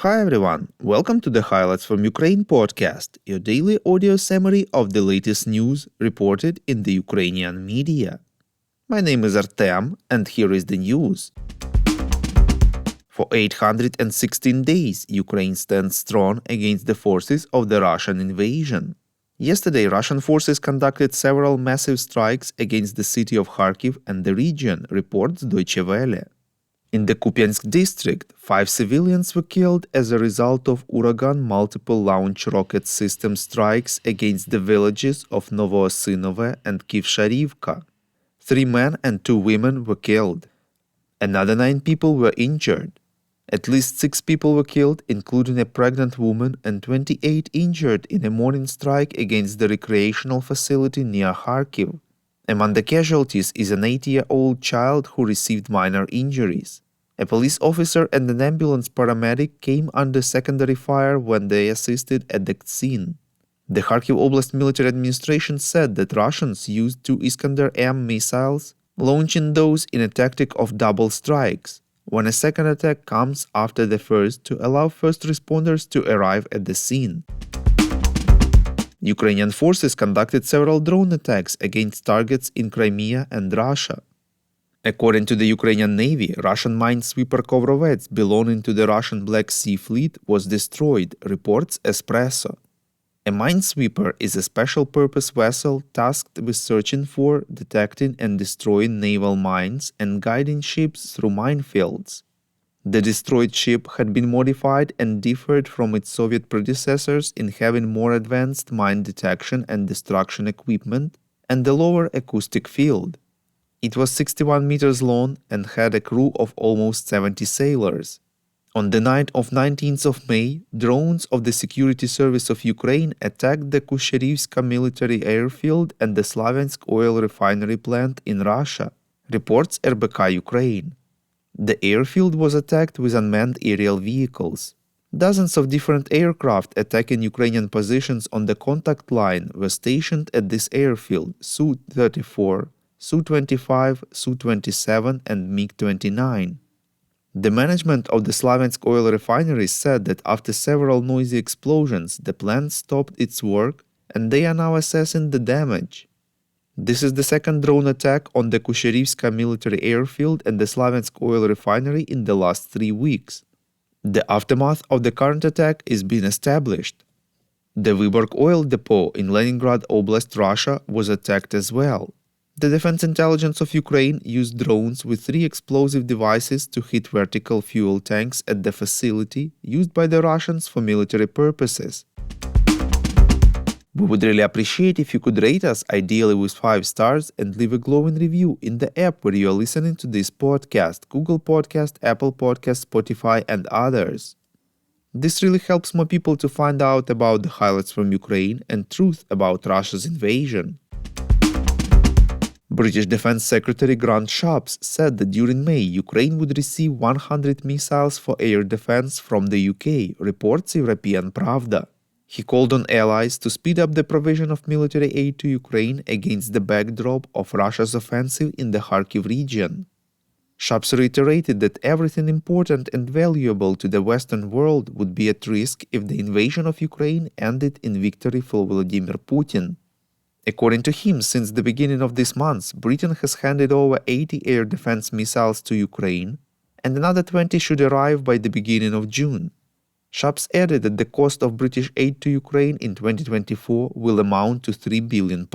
Hi everyone, welcome to the Highlights from Ukraine podcast, your daily audio summary of the latest news reported in the Ukrainian media. My name is Artem, and here is the news. For 816 days, Ukraine stands strong against the forces of the Russian invasion. Yesterday, Russian forces conducted several massive strikes against the city of Kharkiv and the region, reports Deutsche Welle. In the Kupiansk district, 5 civilians were killed as a result of Uragan multiple launch rocket system strikes against the villages of Novoosynove and Kivsharivka. 3 men and 2 women were killed. Another 9 people were injured. At least 6 people were killed, including a pregnant woman, and 28 injured in a morning strike against the recreational facility near Kharkiv. Among the casualties is an 8-year-old child who received minor injuries. A police officer and an ambulance paramedic came under secondary fire when they assisted at the scene. The Kharkiv Oblast military administration said that Russians used 2 Iskander-M missiles, launching those in a tactic of double strikes, when a second attack comes after the first to allow first responders to arrive at the scene. Ukrainian forces conducted several drone attacks against targets in Crimea and Russia. According to the Ukrainian Navy, Russian minesweeper Kovrovets belonging to the Russian Black Sea Fleet was destroyed, reports Espresso. A minesweeper is a special-purpose vessel tasked with searching for, detecting and destroying naval mines and guiding ships through minefields. The destroyed ship had been modified and differed from its Soviet predecessors in having more advanced mine detection and destruction equipment and a lower acoustic field. It was 61 meters long and had a crew of almost 70 sailors. On the night of 19th of May, drones of the Security Service of Ukraine attacked the Kusherivska military airfield and the Slaviansk oil refinery plant in Russia, reports RBK Ukraine. The airfield was attacked with unmanned aerial vehicles. Dozens of different aircraft attacking Ukrainian positions on the contact line were stationed at this airfield: Su-34, Su-25, Su-27 and MiG-29. The management of the Slaviansk oil refinery said that after several noisy explosions, the plant stopped its work and they are now assessing the damage. This is the second drone attack on the Kusherivska military airfield and the Slaviansk oil refinery in the last 3 weeks. The aftermath of the current attack is being established. The Vyborg oil depot in Leningrad Oblast, Russia, was attacked as well. The Defense Intelligence of Ukraine used drones with 3 explosive devices to hit vertical fuel tanks at the facility used by the Russians for military purposes. We would really appreciate if you could rate us, ideally with 5 stars, and leave a glowing review in the app where you are listening to this podcast: Google Podcast, Apple Podcast, Spotify, and others. This really helps more people to find out about the highlights from Ukraine and truth about Russia's invasion. British Defense Secretary Grant Shapps said that during May, Ukraine would receive 100 missiles for air defense from the UK, reports European Pravda. He called on allies to speed up the provision of military aid to Ukraine against the backdrop of Russia's offensive in the Kharkiv region. Shapps reiterated that everything important and valuable to the Western world would be at risk if the invasion of Ukraine ended in victory for Vladimir Putin. According to him, since the beginning of this month, Britain has handed over 80 air defense missiles to Ukraine, and another 20 should arrive by the beginning of June. Shapps added that the cost of British aid to Ukraine in 2024 will amount to £3 billion.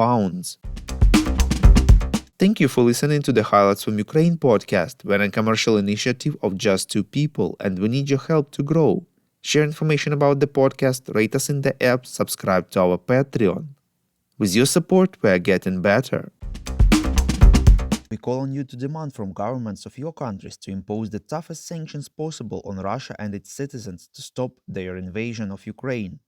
Thank you for listening to the Highlights from Ukraine podcast. We're a commercial initiative of just 2 people, and we need your help to grow. Share information about the podcast, rate us in the app, subscribe to our Patreon. With your support, we are getting better. We call on you to demand from governments of your countries to impose the toughest sanctions possible on Russia and its citizens to stop their invasion of Ukraine.